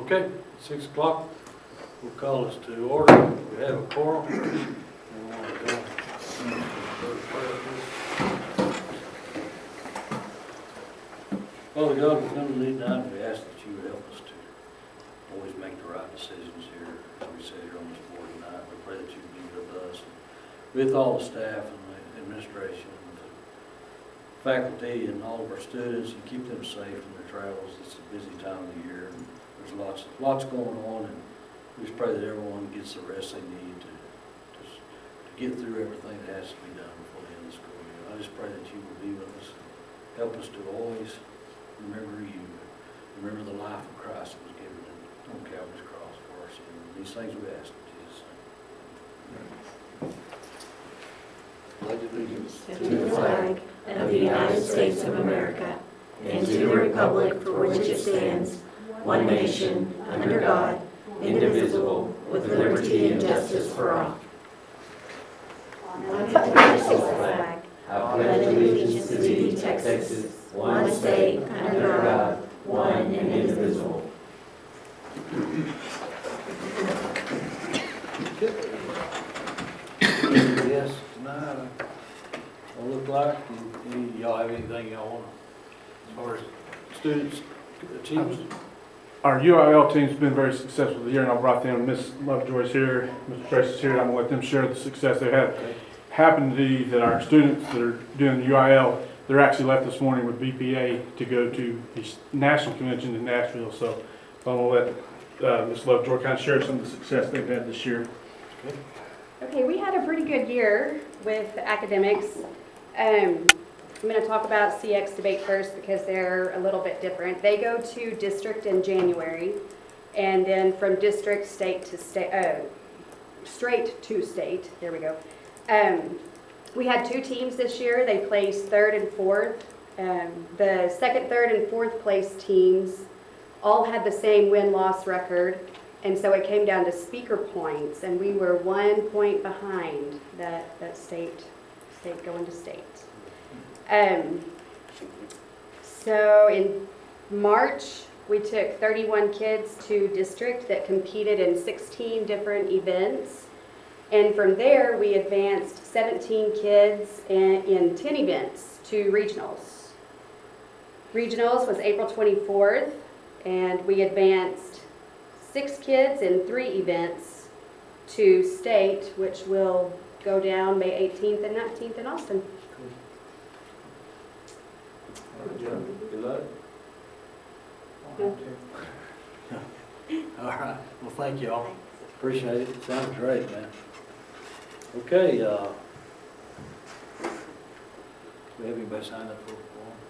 Okay, 6 o'clock, we'll call us to order. We have a quorum. Father God, we come to thee tonight, we ask that you would help us to always make the right decisions here, as we sit here on this board tonight. We pray that you be with us, with all the staff and the administration, and the faculty and all of our students, and keep them safe in their travels. It's a busy time of the year, and there's lots going on, and we just pray that everyone gets the rest they need to get through everything that has to be done before the end of the school year. I just pray that you will be with us, help us to always remember you, remember the life of Christ that was given on Calvary's cross for our sins. These things we ask in Jesus' name. Pledge allegiance to the flag of the United States of America and to the republic for which it stands, one nation, under God, indivisible, with liberty and justice for all. I pledge allegiance to thee, Texas, one state, under God, one and indivisible. Yes, tonight, it'll look like, y'all have anything y'all want, as far as students' achievements? Our UIL team's been very successful this year, and I brought them, Miss Lovejoy's here, Mr. Tracy's here, and I'm gonna let them share the success they've had. Okay. Happened to be that our students that are doing the UIL, they're actually left this morning with BPA to go to the national convention in Nashville, so I'm gonna let Miss Lovejoy kind of share some of the success they've had this year. Okay, we had a pretty good year with academics. I'm going to talk about CX debate first because they're a little bit different. They go to district in January, and then from district straight to state. There we go. We had 2 teams this year. They placed 3rd and 4th. The 2nd, 3rd, and 4th place teams all had the same win-loss record. And so it came down to speaker points, and we were 1 point behind that state going to state. So in March, we took 31 kids to district that competed in 16 different events. And from there, we advanced 17 kids in 10 events to regionals. Regionals was April 24th, and we advanced 6 kids in 3 events to state, which will go down May 18th and 19th in Austin. Good luck. All right, well, thank you all. Appreciate it. Sounds great, man. Okay, we have anybody signed up for it?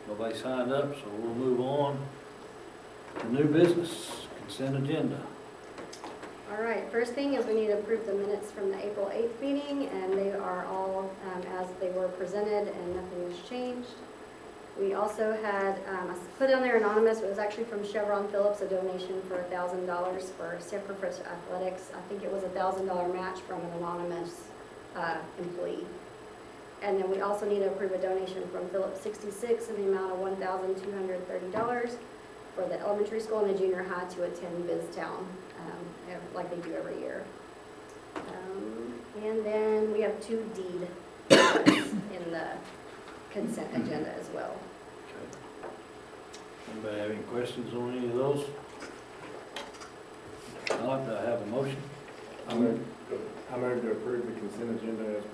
Nobody signed up, so we'll move on to new business, consent agenda. All right, first thing is we need to approve the minutes from the April 8th meeting, and they are all as they were presented, and nothing has changed. We also had, I put on there anonymous, it was actually from Chevron Phillips, a donation for $1,000 for Sanford Fresh Athletics. I think it was a $1,000 match from an anonymous employee. And then we also need to approve a donation from Phillips 66 in the amount of $1,230 for the elementary school and the junior high to attend BizTown, like they do every year. And then we have 2 deed in the consent agenda as well. Okay. Anybody have any questions on any of those? Not, do I have a motion? I move to approve the consent agenda as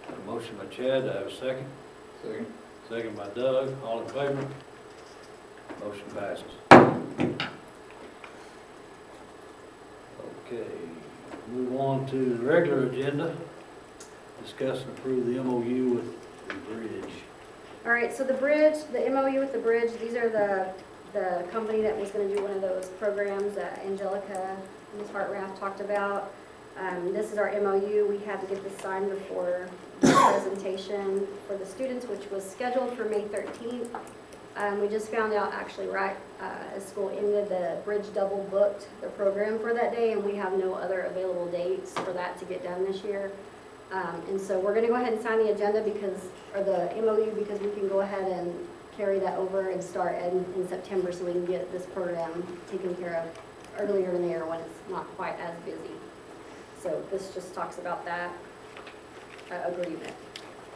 Got a motion by Chad, do I have a second? presented. Second by Doug, all in favor? Motion passes. Okay, move on to the regular agenda. Discuss and approve the MOU with the bridge. All right, so the bridge, the MOU with the bridge, these are the company that was going to do one of those programs that Angelica, Ms. Hartrath talked about. This is our MOU. We had to get this signed before the presentation for the students, which was scheduled for May 13th. We just found out actually right as school ended, the bridge double booked the program for that day, and we have no other available dates for that to get done this year. And so we're going to go ahead and sign the agenda or the MOU, because we can go ahead and carry that over and start in September so we can get this program taken care of earlier in the year when it's not quite as busy. So this just talks about that agreement.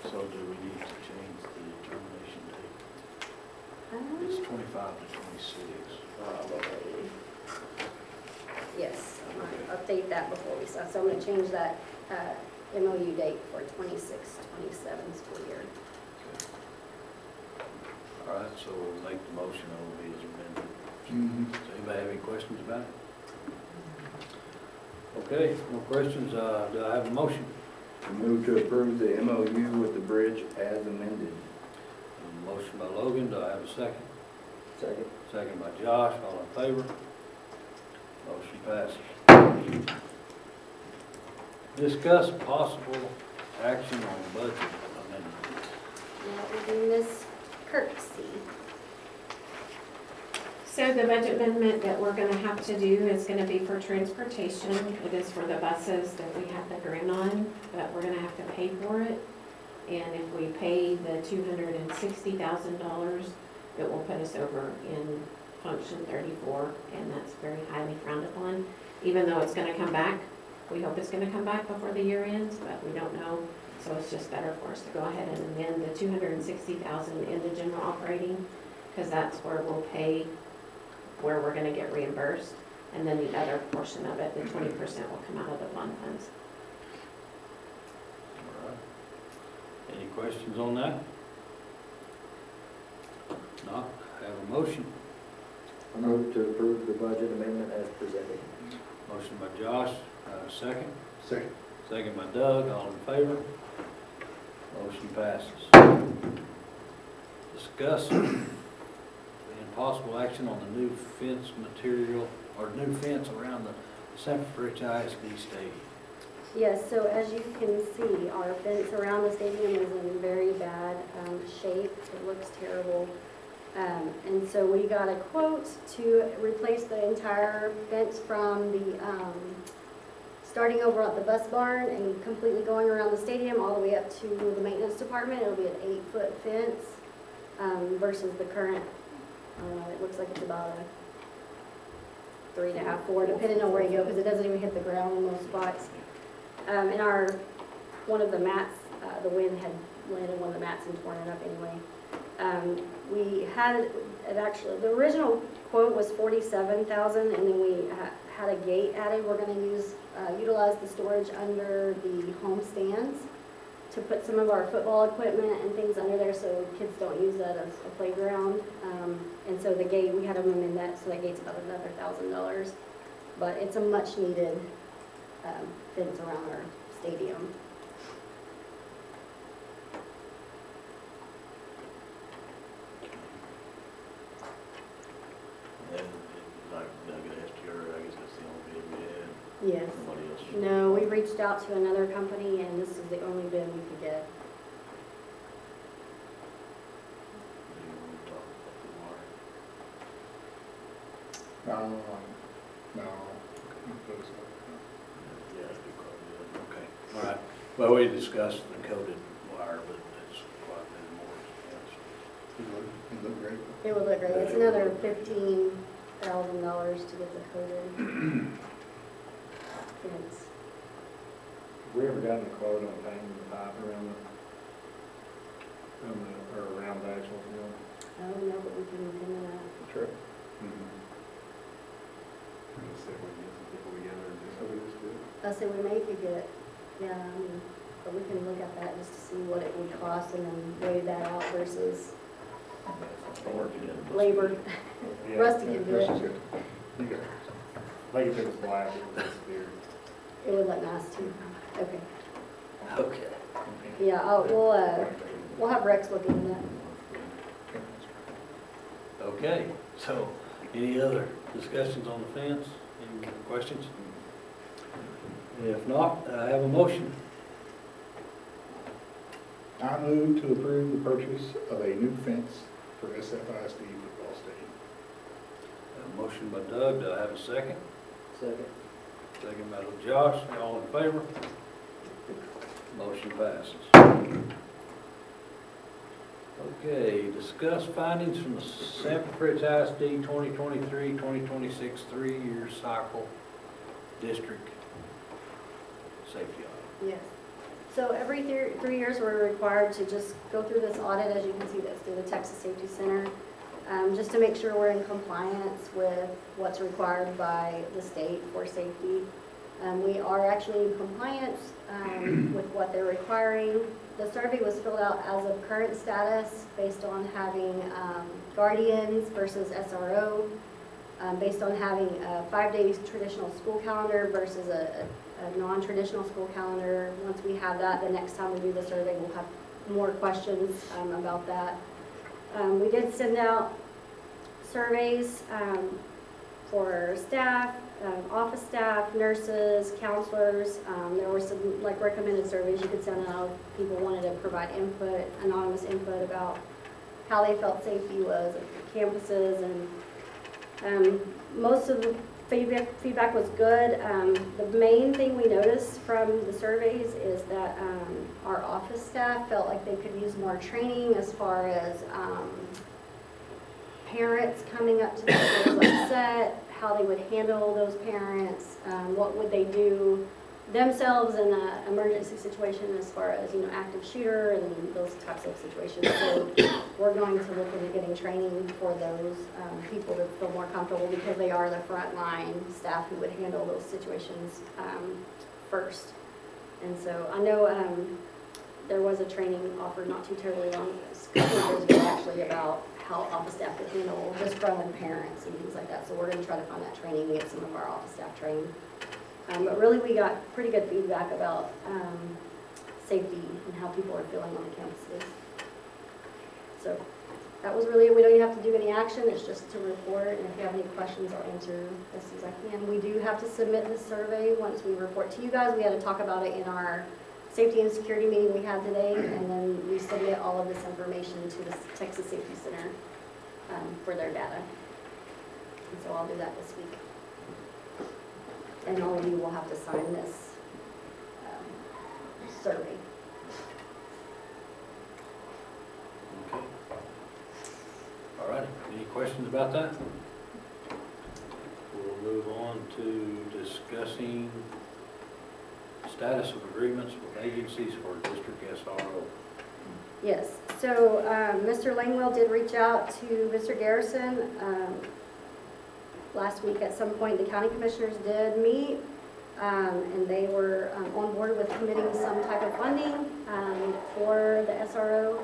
So do we need to change the termination date? Um, It's 25 to 26. Probably. Yes, I'm gonna update that before we start. So I'm gonna change that MOU date for 26-27 school year. All right, so we'll make the motion on it as amended. Does anybody have any questions about it? Okay, no questions. Do I have a motion? Move to approve the MOU with the bridge as amended. A motion by Logan, do I have a second? Second. Second by Josh, all in favor? Motion passes. Discuss possible action on budget amendment. Now we're doing this courtesy. So the budget amendment that we're gonna have to do is gonna be for transportation. It is for the buses that we have the grant on, but we're gonna have to pay for it. And if we pay the $260,000, it will put us over in function 34, and that's very highly frowned upon. Even though it's gonna come back, we hope it's gonna come back before the year ends, but we don't know. So it's just better for us to go ahead and amend the 260,000 into general operating, because that's where we'll pay, where we're gonna get reimbursed. And then the other portion of it, the 20% will come out of the bond funds. All right. Any questions on that? Not, have a motion. I move to approve the budget amendment as presented. Motion by Josh, second. Second. Second by Doug, all in favor? Motion passes. Discuss and possible action on the new fence material, or new fence around the Sanford Rich ISD stadium. Yes, so as you can see, our fence around the stadium is in very bad shape. It looks terrible. And so we got a quote to replace the entire fence from the, starting over at the bus barn and completely going around the stadium all the way up to the maintenance department. It'll be an 8-foot fence versus the current, it looks like it's about a 3.5, 4, depending on where you go, because it doesn't even hit the ground in most spots. And one of the mats, the wind had landed one of the mats and torn it up anyway. We had it actually, the original quote was $47,000, and then we had a gate added. We're going to utilize the storage under the home stands to put some of our football equipment and things under there so kids don't use that as a playground. And so the gate, we had them amend that, so that gate's about another $1,000. But it's a much needed fence around our stadium. And like Doug had asked you earlier, I guess that's the only bid we had. Yes. Nobody else. No, we reached out to another company, and this is the only bid we could get. Do you want to talk about the wire? No. Yeah, that'd be quite good. Okay, all right. Well, we discussed the coated wire, but it's quite a bit more expensive. It looked great. It would look great. It's another $15,000 to get the coated fence. Have we ever gotten a quote on painting the pipe around around the actual field? I don't know, but we can look into that. True. Let's see if we can get some people together and do something this good. I said we may could get, yeah, but we can look at that just to see what it would cost and then weigh that out versus labor. Rusty can do it. You got it. Like if it was black, it would disappear. It would look nice too. Okay. Okay. Yeah, we'll have Rex look into that. Okay, so any other discussions on the fence? Any questions? If not, I have a motion. I move to approve the purchase of a new fence for SFISD football stadium. A motion by Doug, do I have a second? Second. Second by Josh, all in favor? Motion passes. Okay, discuss findings from the Sanford Fritz ISD 2023-2026 three-year cycle district safety audit. Yes. So every 3 years, we're required to just go through this audit, as you can see, that's through the Texas Safety Center, just to make sure we're in compliance with what's required by the state for safety. We are actually in compliance with what they're requiring. The survey was filled out as of current status based on having guardians versus SRO, based on having a 5-day traditional school calendar versus a non-traditional school calendar. Once we have that, the next time we do the survey, we'll have more questions about that. We did send out surveys for staff, office staff, nurses, counselors. There were some like recommended surveys you could send out if people wanted to provide input, anonymous input about how they felt safety was at the campuses, and most of the feedback was good. The main thing we noticed from the surveys is that our office staff felt like they could use more training as far as parents coming up to them if they was upset, how they would handle those parents, what would they do themselves in an emergency situation as far as, active shooter and those types of situations. So we're going to look into getting training for those people to feel more comfortable, because they are the frontline staff who would handle those situations first. And so I know there was a training offered not too terribly long, a couple of years ago actually, about how office staff could handle disgruntled parents and things like that. So we're going to try to find that training and get some of our office staff trained. But really, we got pretty good feedback about safety and how people are feeling on the campuses. So that was really it. We don't even have to do any action. It's just to report. And if you have any questions, I'll answer as soon as I can. We do have to submit the survey once we report to you guys. We had to talk about it in our safety and security meeting we had today, and then we submit all of this information to the Texas Safety Center for their data. And so I'll do that this week. And all of you will have to sign this survey. Okay. All right, any questions about that? We'll move on to discussing status of agreements with agencies for district SRO. Yes, so Mr. Langwell did reach out to Mr. Garrison last week. At some point, the county commissioners did meet, and they were on board with committing some type of funding for the SRO.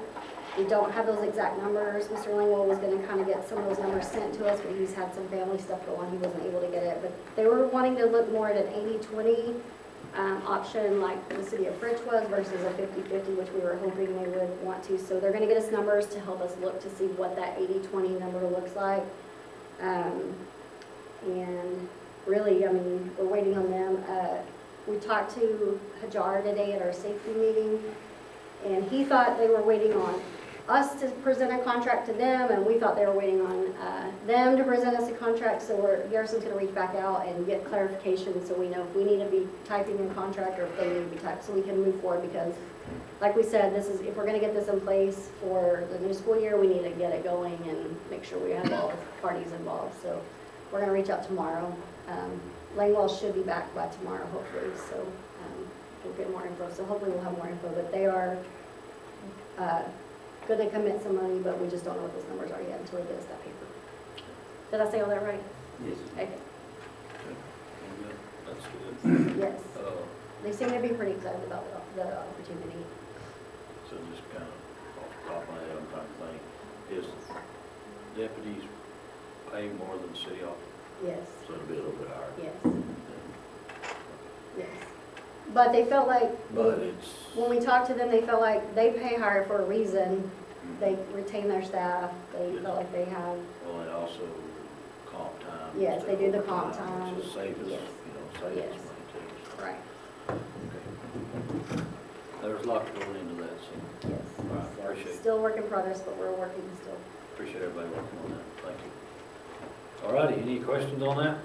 We don't have those exact numbers. Mr. Langwell was going to kind of get some of those numbers sent to us, but he's had some family stuff go on. He wasn't able to get it. But they were wanting to look more at an 80-20 option like the city of Fritz was versus a 50-50, which we were hoping they would want to. So they're going to get us numbers to help us look to see what that 80-20 number looks like. And really, I mean, we're waiting on them. We talked to Hajar today at our safety meeting, and he thought they were waiting on us to present a contract to them, and we thought they were waiting on them to present us a contract. So Garrison's going to reach back out and get clarification so we know if we need to be typing a contract or if they need to be typed, so we can move forward. Because, like we said, this is, if we're going to get this in place for the new school year, we need to get it going and make sure we have all the parties involved. So we're going to reach out tomorrow. Langwell should be back by tomorrow, hopefully, so we'll get more info. So hopefully we'll have more info, but they are going to commit some money, but we just don't know what those numbers are yet until they get us that paper. Did I say all that right? Yes. Okay. That's good. Yes. They seem to be pretty excited about the opportunity. So just kind of off the top of my head, I'm trying to think, is deputies pay more than city officers? Yes. So it'll be a little bit higher. Yes. Yes. But they felt like, But it's, when we talked to them, they felt like they pay higher for a reason. They retain their staff. They felt like they have, well, and also comp time. Yes, they do the comp time. Which is save us, Yes. save Yes. us money too. right, Okay. There's a lot going into that, so yes. All right, So, appreciate it. still work in progress, but we're working still. appreciate everybody working on that. Thank you. All righty, any questions on that?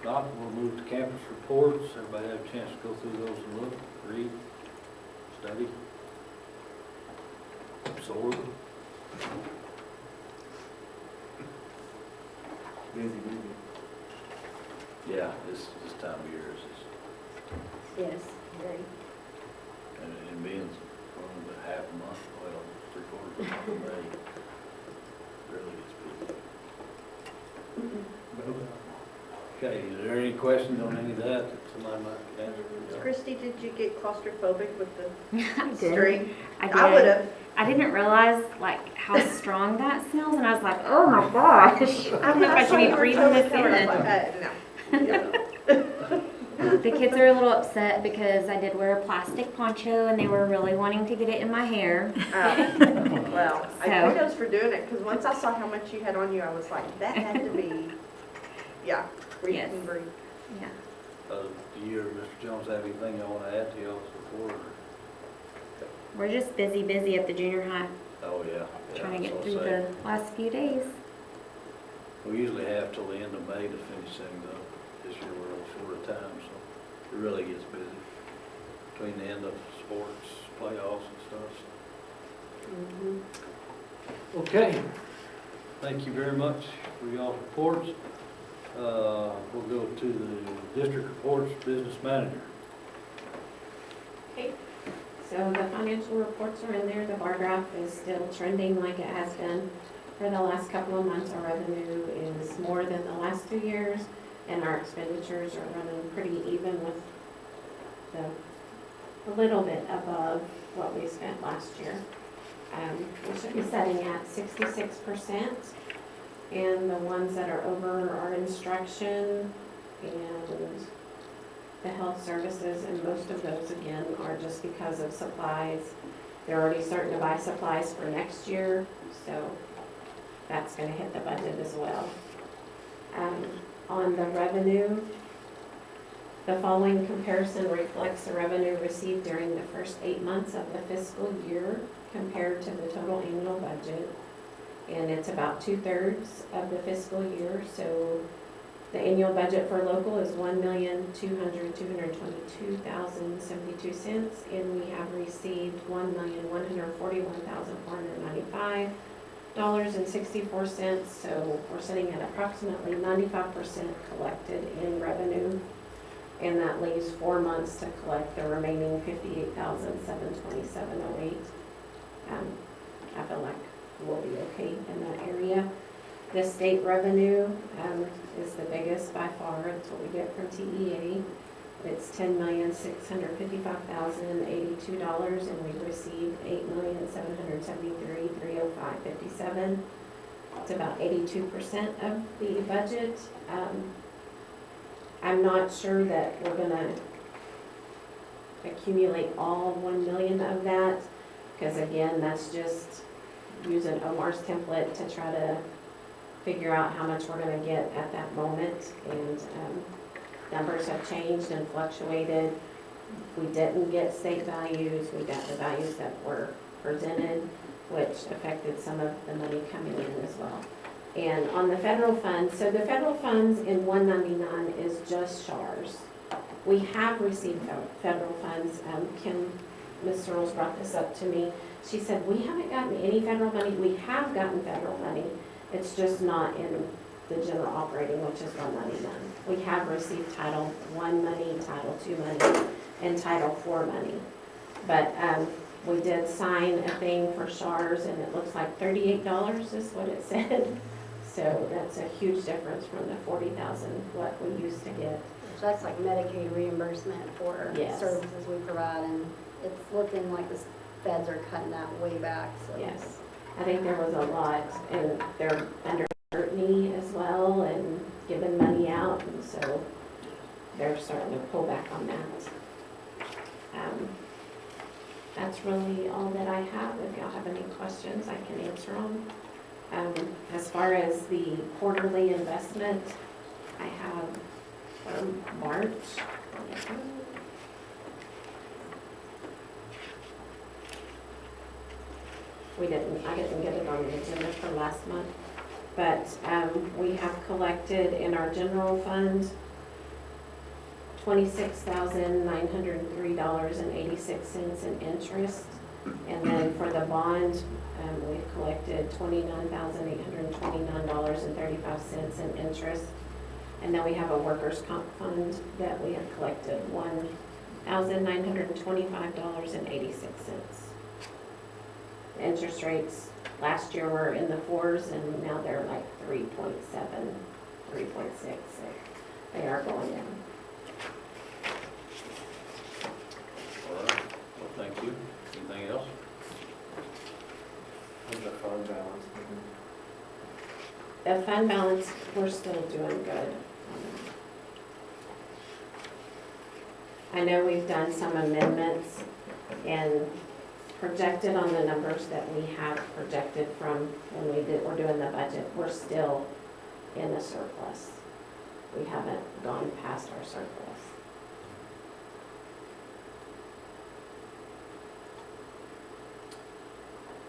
Not, we'll move to campus reports. Everybody have a chance to go through those and look, read, study? Sort of. Busy, busy. Yeah, this time of year is just, Yes, very. and it being only about half a month, well, 3/4 of the month of May, really gets busy. Okay, is there any questions on any of that somebody might answer? Christy, did you get claustrophobic with the I did. string? I I would did. have. I didn't realize like how strong that smells, and I was like, oh my gosh. I don't know if I should be breathing this in. No. The kids are a little upset because I did wear a plastic poncho and they were really wanting to get it in my hair. Well, I So. kudos for doing it, because once I saw how much you had on you, I was like, that had to be, yeah, breathe Yes. and breathe. Yeah. Do you or Mr. Jones have anything you want to add to y'all's report? or- We're just busy at the junior high, Oh, yeah. trying to that's get what through I'm saying. the last few days. We usually have till the end of May to finish things up. This year we're a little short of time, so it really gets busy between the end of sports, playoffs and stuff. so. Okay, thank you very much for y'all's reports. We'll go to the district reports, business manager. So the financial reports are in there. The bar graph is still trending like it has been for the last couple of months. Our revenue is more than the last 2 years, and our expenditures are running pretty even with a little bit above what we spent last year. We should be setting at 66%, and the ones that are over are instruction and the health services, and most of those, again, are just because of supplies. They're already starting to buy supplies for next year, so that's gonna hit the budget as well. On the revenue, the following comparison reflects the revenue received during the first 8 months of the fiscal year compared to the total annual budget. And it's about 2/3 of the fiscal year, so the annual budget for local is $1,222,072, and we have received $1,141,495.64. So we're sitting at approximately 95% collected in revenue, and that leaves 4 months to collect the remaining $58,727.08. I feel like we'll be okay in that area. The state revenue is the biggest by far. It's what we get from TEA. It's $10,655,082, and we've received $8,773,305.57. It's about 82% of the budget. I'm not sure that we're gonna accumulate all 1 million of that, because again, that's just using Omar's template to try to figure out how much we're gonna get at that moment, and numbers have changed and fluctuated. We didn't get state values, we got the values that were presented, which affected some of the money coming in as well. And on the federal funds, so the federal funds in 199 is just SHARS. We have received federal funds. Ms. Searles brought this up to me. She said, we haven't gotten any federal money. We have gotten federal money. It's just not in the general operating, which is 199. We have received Title I money, Title II money, and Title IV money. But we did sign a thing for SHARS, and it looks like $38 is what it said. So that's a huge difference from the $40,000 what we used to get. So that's like Medicaid reimbursement for Yes. services we provide, and it's looking like the feds are cutting that way back, so. Yes, I think there was a lot, and they're under scrutiny as well, and giving money out, and so they're starting to pull back on that. That's really all that I have. If y'all have any questions, I can answer them. As far as the quarterly investment, I have March. I didn't get it on the agenda for last month, but we have collected in our general fund $26,903.86 in interest. And then for the bond, we've collected $29,829.35 in interest. And then we have a workers' comp fund that we have collected $1,925.86. Interest rates last year were in the 4s and now they're like 3.7, 3.6, so they are going down. All right, well, thank you. Anything else? How's that fund balance? The fund balance, we're still doing good. I know we've done some amendments and projected on the numbers that we have projected from when we're doing the budget. We're still in a surplus. We haven't gone past our surplus.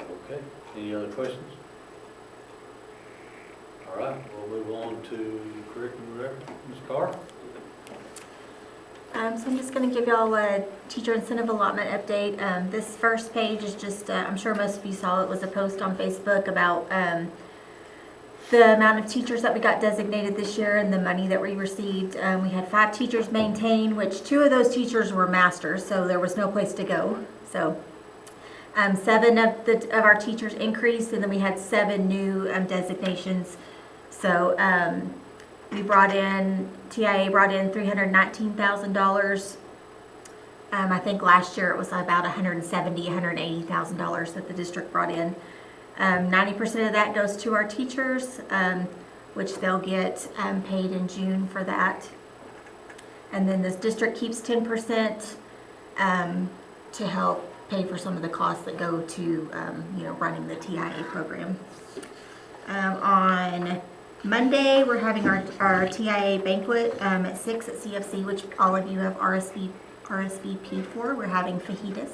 Okay, any other questions? All right, we'll move on to curriculum director, Ms. Carr. So I'm just going to give y'all a teacher incentive allotment update. This first page is just, I'm sure most of you saw it was a post on Facebook about the amount of teachers that we got designated this year and the money that we received. We had 5 teachers maintained, which 2 of those teachers were masters, so there was no place to go. So 7 of our teachers increased, and then we had 7 new designations. So TIA brought in $319,000. I think last year it was about $180,000 that the district brought in. 90% of that goes to our teachers, which they'll get paid in June for that. And then this district keeps 10% to help pay for some of the costs that go to running the TIA program. On Monday, we're having our TIA banquet at 6 at CFC, which all of you have RSVP'd for. We're having fajitas.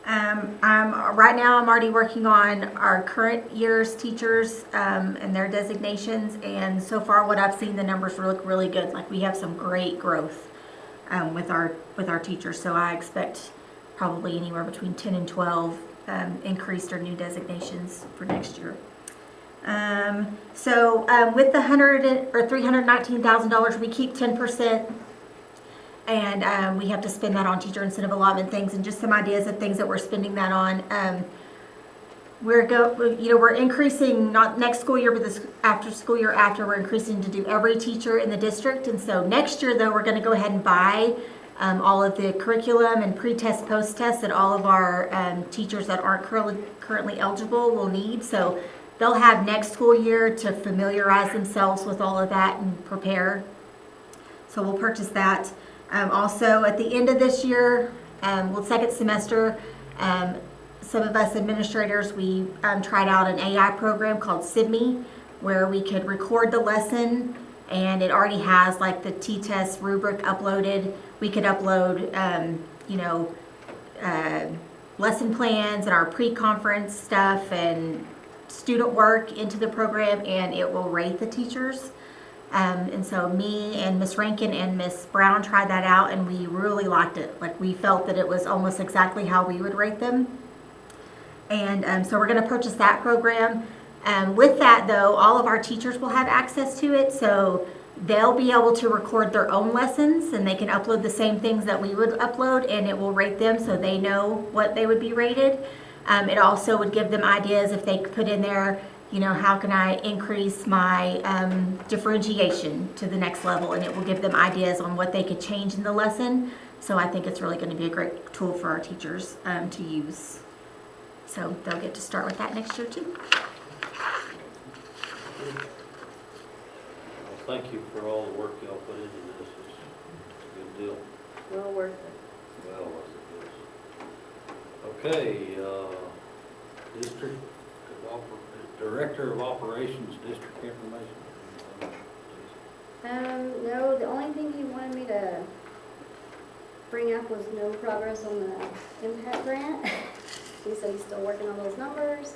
Right now, I'm already working on our current year's teachers and their designations, and so far what I've seen, the numbers look really good. Like, we have some great growth with our teachers, so I expect probably anywhere between 10 and 12 increased or new designations for next year. With the $319,000, we keep 10%, and we have to spend that on teacher incentive allotment things, and just some ideas of things that we're spending that on. We're increasing, not next school year, but this school year after, we're increasing to do every teacher in the district. And so next year, though, we're going to go ahead and buy all of the curriculum and pre-test, post-test that all of our teachers that aren't currently eligible will need. So they'll have next school year to familiarize themselves with all of that and prepare. So we'll purchase that. Also, at the end of this year, second semester, some of us administrators, we tried out an AI program called SIDME, where we could record the lesson, and it already has like the T-test rubric uploaded. We could upload, lesson plans and our pre-conference stuff and student work into the program, and it will rate the teachers. And so me and Miss Rankin and Miss Brown tried that out, and we really liked it. Like, we felt that it was almost exactly how we would rate them. And so we're going to purchase that program. With that, though, all of our teachers will have access to it, so they'll be able to record their own lessons, and they can upload the same things that we would upload, and it will rate them so they know what they would be rated. It also would give them ideas if they could put in there, how can I increase my differentiation to the next level, and it will give them ideas on what they could change in the lesson. So I think it's really going to be a great tool for our teachers to use. So they'll get to start with that next year too. Well, thank you for all the work y'all put into this. It's a good deal. Well worth it. Well worth it, yes. Okay, Director of Operations, District Information. No, the only thing he wanted me to bring up was no progress on the impact grant. He said he's still working on those numbers.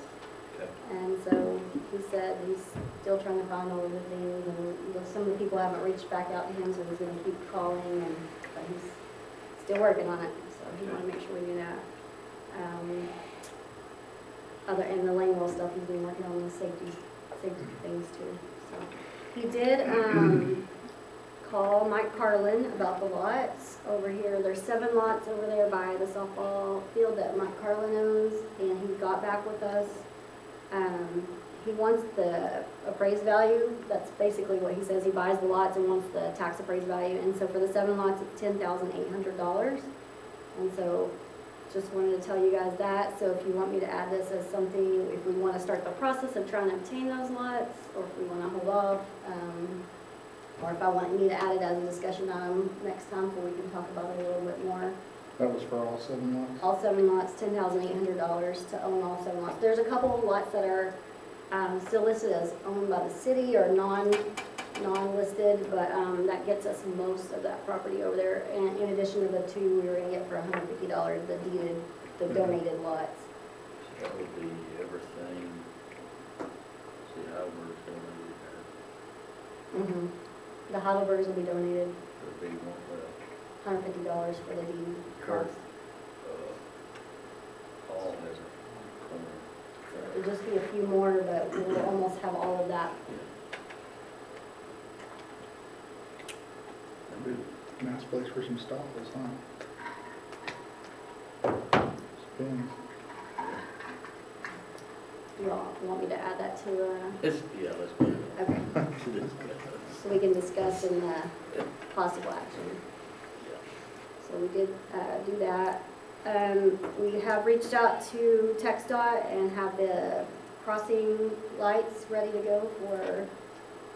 Okay. And so he said he's still trying to find all of the things, and some of the people haven't reached back out to him, so he's going to keep calling, but he's still working on it. So he wanted to make sure we knew that. and the Langwell stuff, he's been working on the safety things too, so. He did, call Mike Carlin about the lots over here. There's 7 lots over there by the softball field that Mike Carlin owns, and he got back with us. He wants the appraised value. That's basically what he says. He buys the lots and wants the tax appraised value. And so for the 7 lots, it's $10,800. And so just wanted to tell you guys that. So if you want me to add this as something, if we want to start the process of trying to obtain those lots, or if we want to hold off, or if I want me to add it as a discussion item next time, so we can talk about it a little bit more. That was for all 7 lots? All 7 lots, $10,800 to own all 7 lots. There's a couple of lots that are still listed as owned by the city or non-listed, but that gets us most of that property over there. And in addition to the 2 we were gonna get for $150, the donated lots. So that would be everything. See how we're going to do Mm-hmm. The Heidelbergs will be donated that. Would be one, $150 for the deed Kurt, cost. all has a corner. It'll just be a few more, but we'll almost have all of that. Nice place for some stalls, huh? Spins. You all want me to add that to, It's, yeah, let's do it. okay, It is good. so we can discuss in possible action. So we did do that. We have reached out to TxDOT and have the crossing lights ready to go for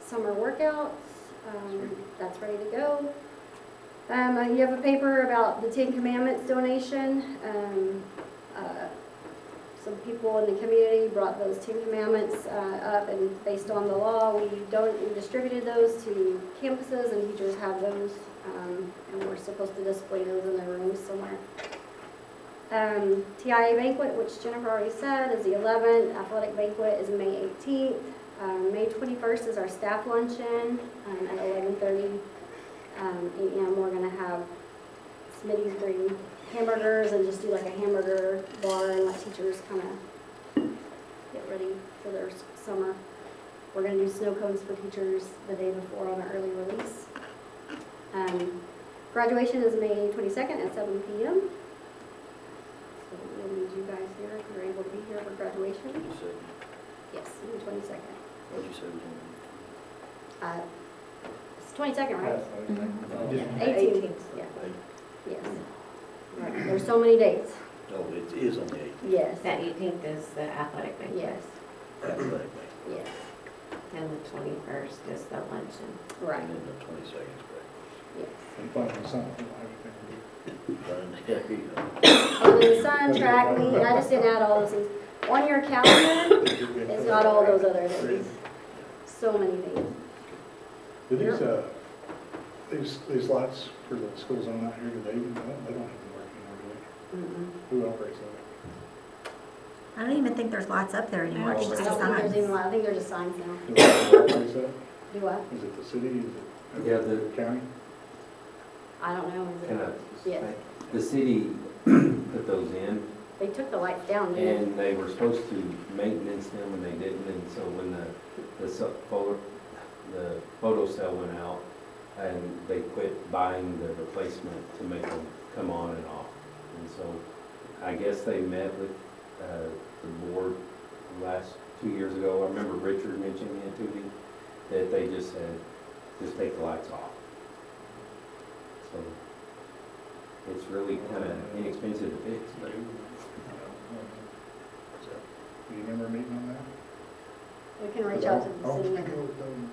summer workouts. That's ready to go. You have a paper about the 10 Commandments donation. Some people in the community brought those 10 Commandments up, and based on the law, we distributed those to campuses, and teachers have those, and we're supposed to display those in their rooms somewhere. TIA banquet, which Jennifer already said, is the 11th. Athletic banquet is May 18th. May 21st is our staff luncheon at 11:30 a.m. We're going to have Smitty's bring hamburgers and just do like a hamburger bar and let teachers kind of get ready for their summer. We're going to do snow cones for teachers the day before on an early release. Graduation is May 22nd at 7 p.m. So we'll need you guys here if you're able to be here for graduation. You said, Yes, May 22nd. what'd you say was It's 22nd, right? on? 18th. Yeah. Yes. Right. There's so many dates. Oh, it is on the 8th. Yes. That 18th is the athletic banquet. Yes. Athletic Yes. And the 21st is the luncheon. Right. And then the 22nd is Yes. And finally, something, breakfast. There you go. And then the sun, track meet, and I just didn't add all those things. On your calendar, it's got all those other things. So many things. Do these lights for the school zone out here, they don't even work anymore, do they? Who operates that? I don't even think there's lots up there anymore, it's I just a don't think there's sign. even, I think they're just signs now. Who operates that? Do what? Is it the city, is it Yeah, the county? I don't know. Is Kind it? of, Yes. the city put those in, They took the lights down, didn't and they were supposed to maintenance them, and they didn't, and so when the photo cell went out, and they quit buying the replacement to make them come on and off. And so, I guess they met with the board last 2 years ago. I remember Richard mentioning it to me, that they just said, just take the lights off. So, it's really kind of inexpensive to fix. But Do you remember a meeting on that? We can reach out to the city. I don't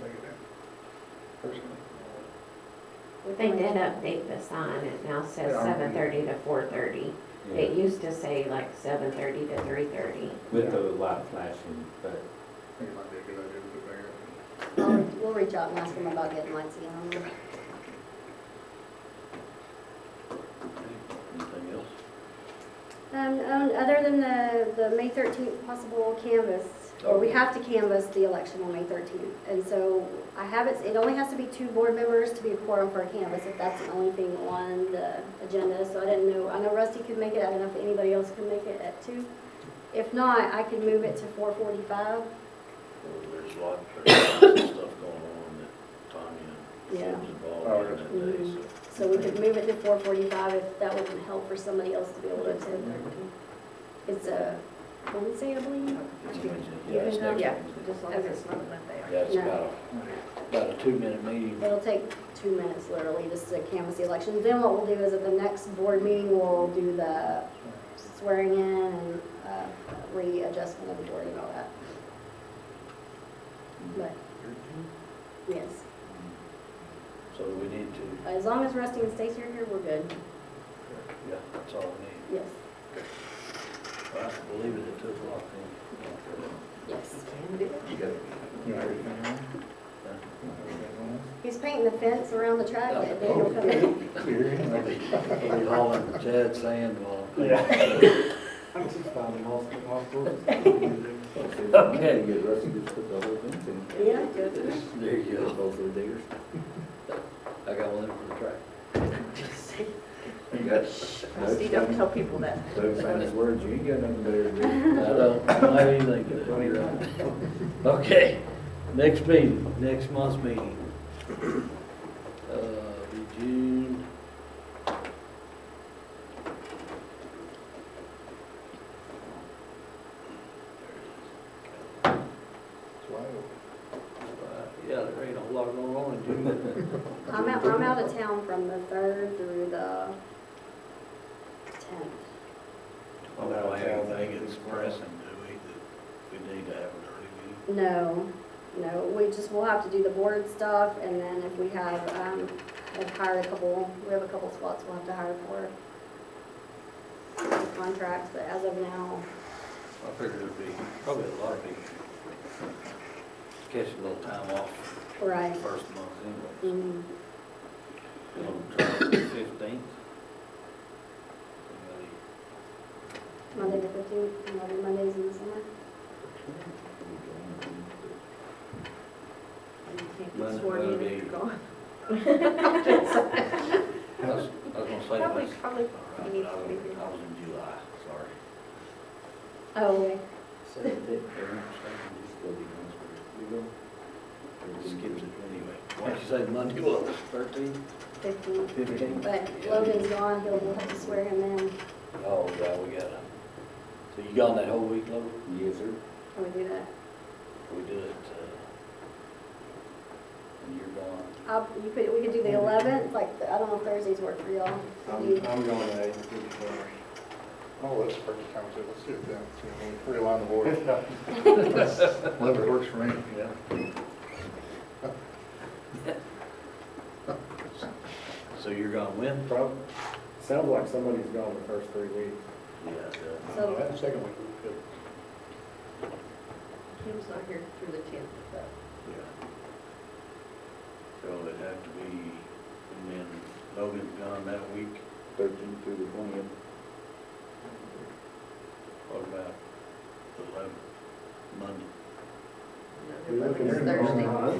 take it down, personally. We They can reach did out. update the sign, it now says Yeah, I'm- 7:30 to 4:30. yeah, It used to say like 7:30 to 3:30. with the light flashing, but I think it might be a good idea to put there. We'll reach out and ask them about getting lights again on there. Anything else? Other than the May 13th possible canvas, or we have to canvass the election on May 13th. And so I have it only has to be 2 board members to be a quorum for a canvas, if that's the only thing on the agenda. So I didn't know, I know Rusty could make it, I don't know if anybody else could make it at 2. If not, I could move it to 4:45. There's lots of stuff going on that Tanya Yeah. was involved in that day, so. So we could move it to 4:45 if that would help for somebody else to be able to attend. It's a Wednesday, I believe. It's Wednesday. Yeah, it's next Yeah, Wednesday. just as long as it's not a Monday. Yeah, it's No. about a 2-minute meeting. It'll take 2 minutes literally just to canvass the election. Then what we'll do is at the next board meeting, we'll do the swearing in and readjustment of the board and all that. But, yes, So we need to, as long as Rusty and Stacy are here, we're good. yeah, that's all we need. Yes, Well, I believe it at 2 o'clock then. yes. You know everything on? Everything on? He's painting the fence around the track, and then he'll come in. Clear in, maybe. I'll be hauling Chad sand while. I'm just finding most Okay. Get Rusty just put the whole thing in. Yeah. There you go. Both of the diggers. I got one for the track. You got. Steve, don't tell people that. Those famous words, you ain't got nothing better to do. I don't have anything to do. You're right. Okay, next meeting, next month's meeting. Be June. Yeah, there ain't a whole lot going on in June. I'm out of town from the 3rd through the 10th. I don't have anything that's pressing, do we, that we need to have an early meeting? No, we'll have to do the board stuff, and then if we have, I've hired we have a couple spots we'll have to hire for contracts, but as of now, I figured it'd be probably a lot of people catch a little time off right. first month anyway. Mm, On the 15th. Monday the 15th, and other Mondays in the summer. You can't Monday, get sworn in Monday. if you're gone. I was gonna say Probably, this. probably I you need to be here. was in July, sorry. Oh, okay. Skips it anyway. Why don't you say Monday was 13th? 15th. 15th? But Logan's gone, we'll have to swear him in. Oh, yeah, we gotta. So you gone that whole week, Logan? Yes, sir. Can we do that? We do it, and you're gone. We could do the 11th, like, I don't know if Thursdays work for y'all. You- I'm going to Oh, that's perfect time, so let's do it then, so we realign the board. Whatever works for me. Yeah. So you're gonna win? Probably. Sounds like somebody's gone the first 3 weeks. Yeah, it does. So- That second week, we could. Kim's not here through the 10th, but Yeah. So it'd have to be, and then Logan's gone that week. 13th through the 20th. What about the 11th, Monday? You're no, looking it's at the Thursday. wrong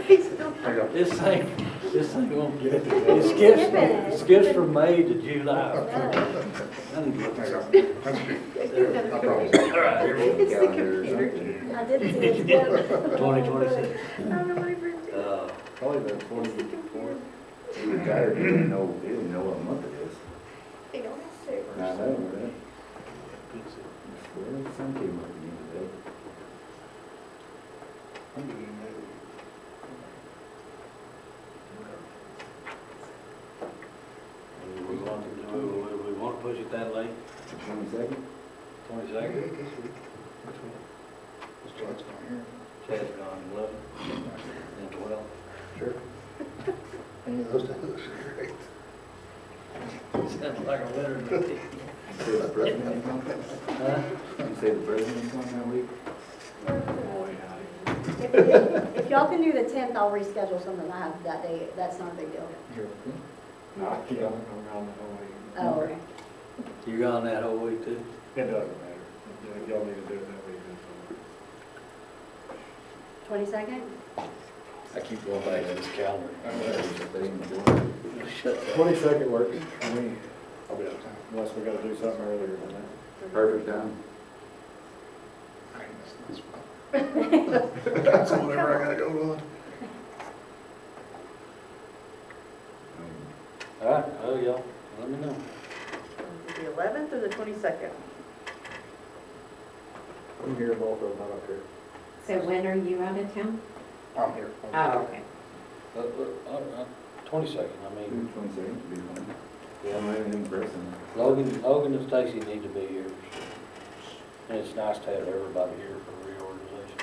He's still, This thing won't get it. Skipping It it. skips from May to July. Yeah. I need to look at That's something. good. All right, here we go. it's the computer. I did see it. skip. 2026. I don't know what he brings in. Probably the 24th. He retired, he didn't know what month it is. They don't have to. I know, right? Well, some came up again today. I'm doing that. We want to push it that late, 22nd? 22nd? This Todd's not here. Chad's gone 11 and 12. Sure. Any of those days, great. Sounds like a winter to me. You say the president come? Huh? You say the president come that week? If y'all can do the 10th, I'll reschedule something I have that day. That's not a big deal. No, I can't, I'm around the whole week. Oh, okay. You're gone that whole week too? It doesn't matter. If y'all need to do it that week, that's 22nd? I keep going back to this calendar. fine. Shut that. 22nd works for me. I'll be out of town. Unless we gotta do something earlier than that. Perfect time. I ain't missing this one. So whatever I gotta go on. All right, oh, y'all, let me know. The 11th or the 22nd? I'm here both of them, I don't care. So when are you out of town? I'm here. Oh, okay. 22nd, I mean, 22nd would be fine. I yeah, don't have anything pressing. Logan and Stacy need to be here. And it's nice to have everybody here for reorganization.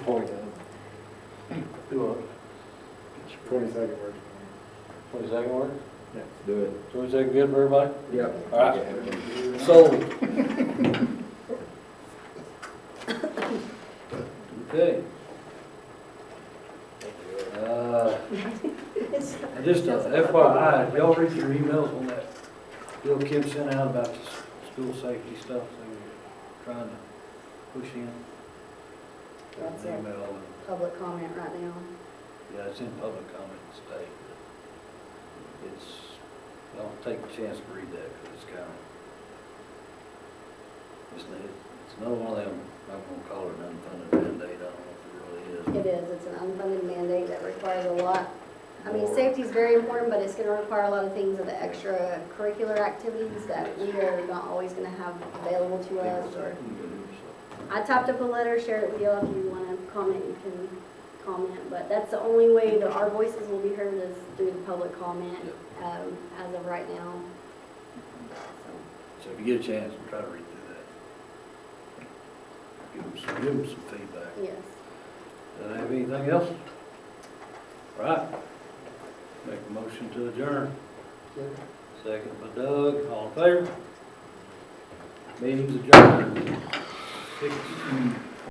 Point Do what? 22nd works. 22nd work? Let's do it. 22nd good for everybody? Yep. All right. So. Okay. Just FYI, y'all read your emails on that Bill Kim sent out about the school safety stuff they were trying to push in? That's it. Email, Public comment right now. yeah, it's in public comment today. It's, don't take a chance to read that, because it's kind of, it's another one of them, I'm gonna call it an unfunded mandate, I don't know if it really is. It is, it's an unfunded mandate that requires a lot. I mean, safety is very important, but it's gonna require a lot of things of the extracurricular activities that we are not always gonna have available to us, or. I typed up a letter, shared it with y'all, if you wanna comment, you can comment, but that's the only way that our voices will be heard is through the public comment, as of right now. So if you get a chance, try to read through that. Give them some feedback. Yes. Do they have anything else? Right. Make a motion to adjourn. Second by Doug, all in favor? Meeting's adjourned. 6